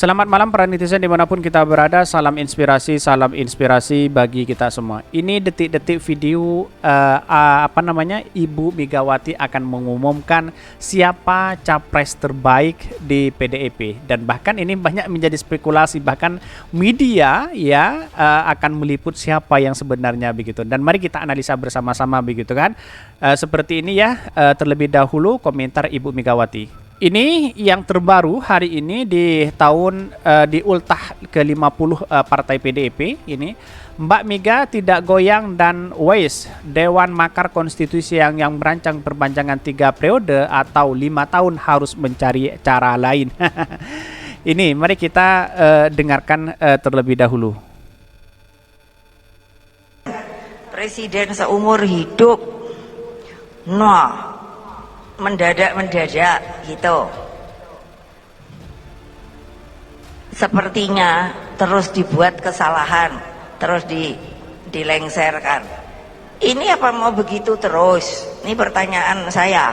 Selamat malam para netizen dimanapun kita berada. Salam inspirasi bagi kita semua. Ini detik-detik video Ibu Megawati akan mengumumkan siapa capres terbaik di PDIP, dan bahkan ini banyak menjadi spekulasi, bahkan media ya akan meliput siapa yang sebenarnya begitu. Dan mari kita analisa bersama-sama begitu kan. Seperti ini ya, terlebih dahulu komentar Ibu Megawati. Ini yang terbaru hari ini di tahun di ultah ke-50 Partai PDIP ini. Mbak Mega tidak goyang dan wais. Dewan Makar Konstitusi yang merancang perpanjangan 3 periode atau 5 tahun harus mencari cara lain. Ini mari kita dengarkan terlebih dahulu. Presiden seumur hidup. Mendadak gitu. Sepertinya terus dibuat kesalahan, terus dilengserkan. Ini apa mau begitu terus? Ini pertanyaan saya.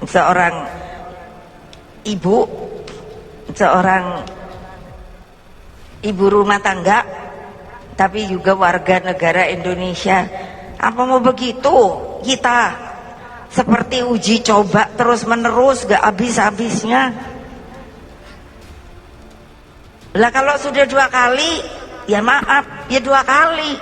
Seorang ibu rumah tangga, tapi juga warga negara Indonesia. Apa mau begitu kita? Seperti uji coba terus menerus, gak habis-habisnya. Lah kalau sudah 2 kali, ya maaf, ya 2 kali.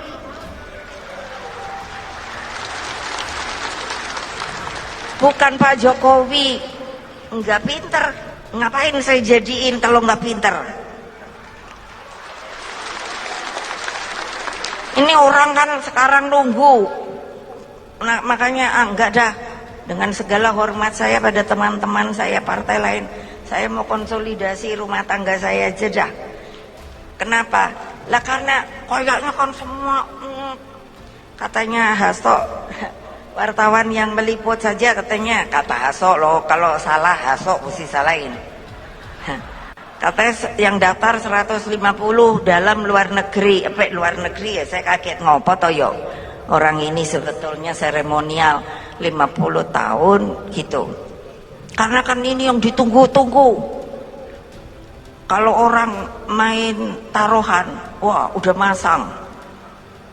Bukan Pak Jokowi nggak pinter, ngapain saya jadiin kalau nggak pinter? Ini orang kan sekarang nunggu. Nah, makanya enggak dah. Dengan segala hormat saya pada teman-teman saya partai lain, saya mau konsolidasi rumah tangga saya aja dah. Kenapa? Lah karena kayaknya kan semua katanya Hasto, wartawan yang meliput saja katanya, kata Hasto loh, kalau salah Hasto mesti salahin. Katanya yang daftar 150 dalam luar negeri, luar negeri ya, saya kaget ngopo toh yo. Orang ini sebetulnya seremonial 50 tahun gitu. Karena kan ini yang ditunggu-tunggu. Kalau orang main taruhan, wah udah masang.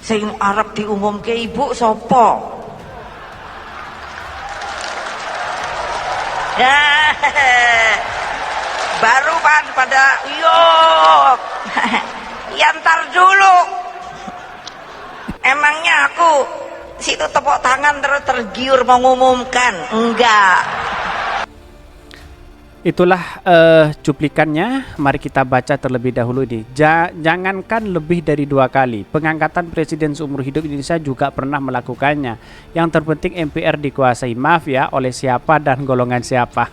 Sing Arab diumum ke ibu sopo. Ya, baru pada yuk. Yantar dulu. Emangnya aku situ tepuk tangan terus tergiur mengumumkan? Enggak. Itulah cuplikannya. Mari kita baca terlebih dahulu ini. Jangankan lebih dari 2 kali, pengangkatan presiden seumur hidup Indonesia juga pernah melakukannya. Yang terpenting MPR dikuasai, maaf ya, oleh siapa dan golongan siapa.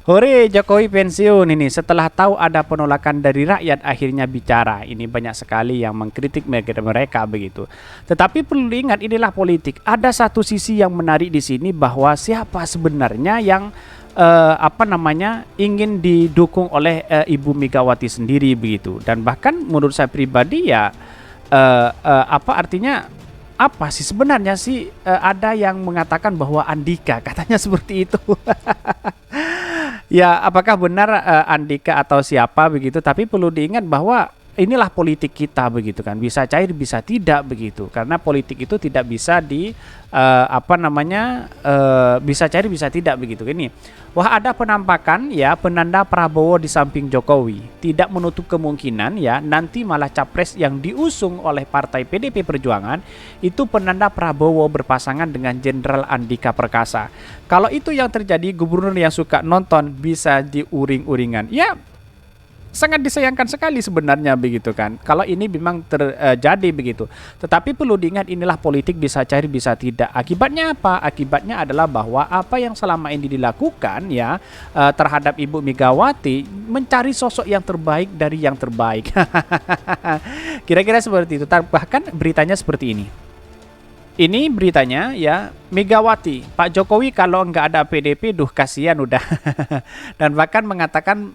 Hore, Jokowi pensiun ini. Setelah tahu ada penolakan dari rakyat akhirnya bicara. Ini banyak sekali yang mengkritik mereka begitu. Tetapi perlu diingat, inilah politik. Ada satu sisi yang menarik di sini, bahwa siapa sebenarnya yang ingin didukung oleh Ibu Megawati sendiri begitu. Dan bahkan menurut saya pribadi ya apa sih sebenarnya sih, ada yang mengatakan bahwa Andika, katanya seperti itu. Ya, apakah benar Andika atau siapa begitu? Tapi perlu diingat bahwa inilah politik kita begitu kan. Bisa cair, bisa tidak begitu. Karena politik itu tidak bisa bisa cair, bisa tidak begitu. Ini, wah ada penampakan ya penanda Prabowo di samping Jokowi. Tidak menutup kemungkinan ya nanti malah capres yang diusung oleh Partai PDIP Perjuangan itu penanda Prabowo berpasangan dengan Jenderal Andika Perkasa. Kalau itu yang terjadi, gubernur yang suka nonton bisa diuring-uringan. Ya, sangat disayangkan sekali sebenarnya begitu kan, kalau ini memang terjadi begitu. Tetapi perlu diingat, inilah politik, bisa cair bisa tidak. Akibatnya apa? Akibatnya adalah bahwa apa yang selama ini dilakukan ya terhadap Ibu Megawati, mencari sosok yang terbaik dari yang terbaik. Kira-kira seperti itu. Bahkan beritanya seperti ini. Ini beritanya ya, Megawati, Pak Jokowi kalau nggak ada PDIP, kasihan udah. Dan bahkan mengatakan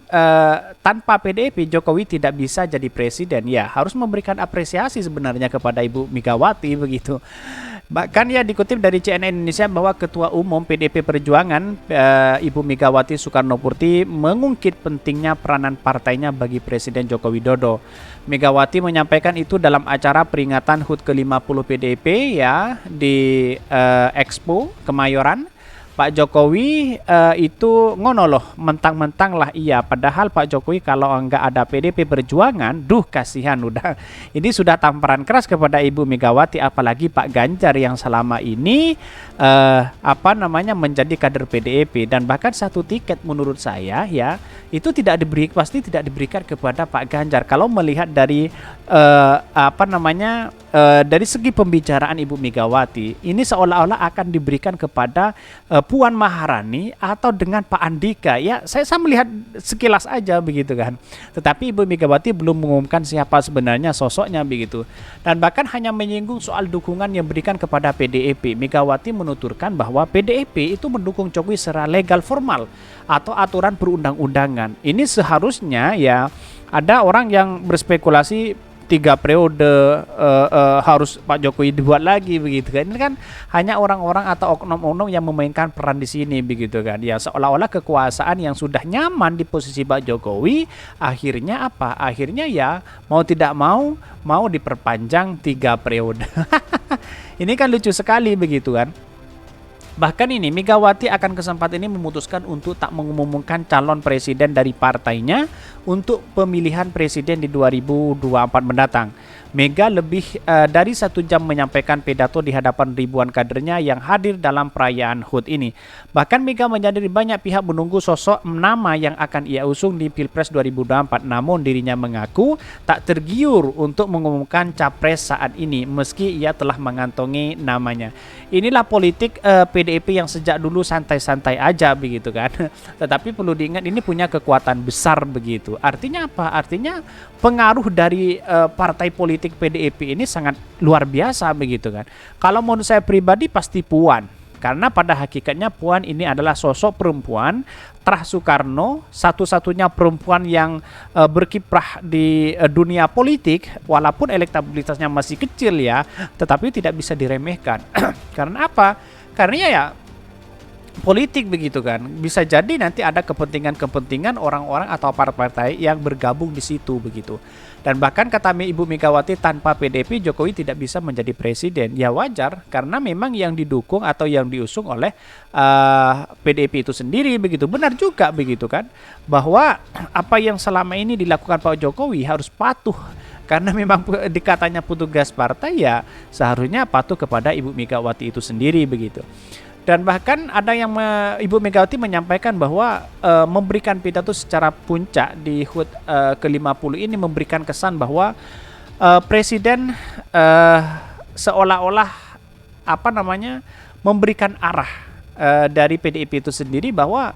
tanpa PDIP Jokowi tidak bisa jadi presiden. Ya, harus memberikan apresiasi sebenarnya kepada Ibu Megawati begitu. Bahkan ya dikutip dari CNN Indonesia bahwa Ketua Umum PDIP Perjuangan Ibu Megawati Soekarnoputri mengungkit pentingnya peranan partainya bagi Presiden Joko Widodo. Megawati menyampaikan itu dalam acara peringatan HUT ke-50 PDIP ya di Expo Kemayoran. Pak Jokowi itu ngono loh, mentang-mentang lah iya. Padahal Pak Jokowi kalau enggak ada PDIP Perjuangan, duh kasihan udah. Ini sudah tamparan keras kepada Ibu Megawati, apalagi Pak Ganjar yang selama ini menjadi kader PDIP, dan bahkan satu tiket menurut saya ya itu pasti tidak diberikan kepada Pak Ganjar. Kalau melihat dari dari segi pembicaraan Ibu Megawati, ini seolah-olah akan diberikan kepada Puan Maharani atau dengan Pak Andika. Ya, saya melihat sekilas aja begitu kan. Tetapi Ibu Megawati belum mengumumkan siapa sebenarnya sosoknya begitu. Dan bahkan hanya menyinggung soal dukungan yang diberikan kepada PDIP. Megawati menuturkan bahwa PDIP itu mendukung Jokowi secara legal formal atau aturan perundang-undangan. Ini seharusnya ya ada orang yang berspekulasi 3 periode harus Pak Jokowi dibuat lagi begitu kan. Ini kan hanya orang-orang atau oknum-oknum yang memainkan peran di sini begitu kan. Ya seolah-olah kekuasaan yang sudah nyaman di posisi Pak Jokowi akhirnya apa? Akhirnya ya mau tidak mau diperpanjang 3 periode. Ini kan lucu sekali begitu kan. Bahkan ini Megawati akan kesempatan ini memutuskan untuk tak mengumumkan calon presiden dari partainya untuk pemilihan presiden di 2024 mendatang. Mega lebih dari 1 jam menyampaikan pidato di hadapan ribuan kadernya yang hadir dalam perayaan HUT ini. Bahkan Mega menyadari banyak pihak menunggu sosok nama yang akan ia usung di Pilpres 2024. Namun dirinya mengaku tak tergiur untuk mengumumkan capres saat ini meski ia telah mengantongi namanya. Inilah politik PDIP yang sejak dulu santai-santai aja begitu kan. Tetapi perlu diingat ini punya kekuatan besar begitu. Artinya apa? Artinya pengaruh dari partai politik PDIP ini sangat luar biasa begitu kan. Kalau menurut saya pribadi pasti Puan. Karena pada hakikatnya Puan ini adalah sosok perempuan Trah Soekarno, satu-satunya perempuan yang berkiprah di dunia politik, walaupun elektabilitasnya masih kecil ya, tetapi tidak bisa diremehkan. Karena apa? Karena ya politik begitu kan, bisa jadi nanti ada kepentingan-kepentingan orang-orang atau partai yang bergabung di situ begitu. Dan bahkan kata Ibu Megawati, tanpa PDIP Jokowi tidak bisa menjadi presiden. Ya wajar, karena memang yang didukung atau yang diusung oleh PDIP itu sendiri begitu. Benar juga begitu kan, bahwa apa yang selama ini dilakukan Pak Jokowi harus patuh. Karena memang dikatanya petugas partai ya seharusnya patuh kepada Ibu Megawati itu sendiri begitu. Dan bahkan ada yang Ibu Megawati menyampaikan bahwa memberikan pidato secara puncak di HUT ke-50 ini memberikan kesan bahwa Presiden seolah-olah memberikan arah dari PDIP itu sendiri bahwa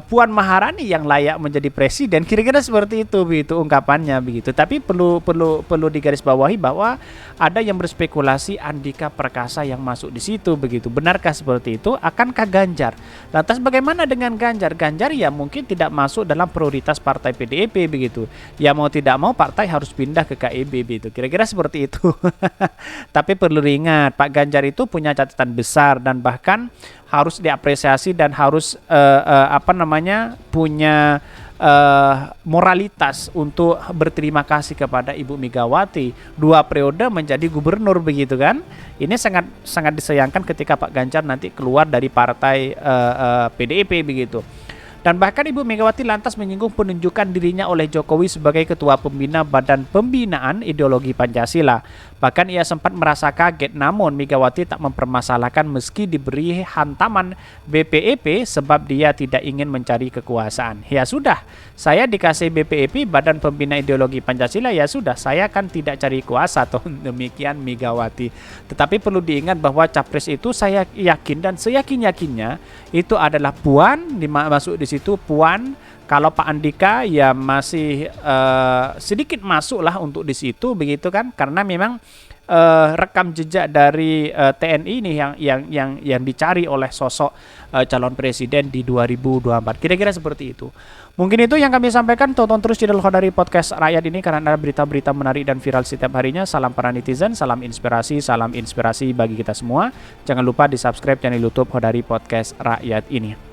Puan Maharani yang layak menjadi presiden, kira-kira seperti itu begitu ungkapannya begitu. Tapi perlu digarisbawahi bahwa ada yang berspekulasi Andika Perkasa yang masuk di situ begitu. Benarkah seperti itu? Akankah Ganjar? Lantas bagaimana dengan Ganjar? Ganjar ya mungkin tidak masuk dalam prioritas partai PDIP begitu. Ya mau tidak mau partai harus pindah ke KIB begitu. Kira-kira seperti itu. Tapi perlu diingat Pak Ganjar itu punya catatan besar dan bahkan harus diapresiasi dan harus punya moralitas untuk berterima kasih kepada Ibu Megawati 2 periode menjadi gubernur begitu kan. Ini sangat disayangkan ketika Pak Ganjar nanti keluar dari partai PDIP begitu. Dan bahkan Ibu Megawati lantas menyinggung penunjukan dirinya oleh Jokowi sebagai ketua pembina Badan Pembinaan Ideologi Pancasila. Bahkan ia sempat merasa kaget, namun Megawati tak mempermasalahkan meski diberi hantaman BPIP sebab dia tidak ingin mencari kekuasaan. Ya sudah, saya dikasih BPIP Badan Pembina Ideologi Pancasila, ya sudah, saya kan tidak cari kuasa toh. Demikian Megawati. Tetapi perlu diingat bahwa capres itu saya yakin dan seyakin-yakinnya itu adalah Puan, masuk di situ Puan. Kalau Pak Andika ya masih sedikit masuk lah untuk di situ begitu kan, karena memang rekam jejak dari TNI ini yang dicari oleh sosok calon presiden di 2024. Kira-kira seperti itu. Mungkin itu yang kami sampaikan. Tonton terus channel Khodari Podcast Rakyat ini karena ada berita-berita menarik dan viral setiap harinya. Salam para netizen, salam inspirasi bagi kita semua. Jangan lupa di subscribe channel YouTube Khodari Podcast Rakyat ini.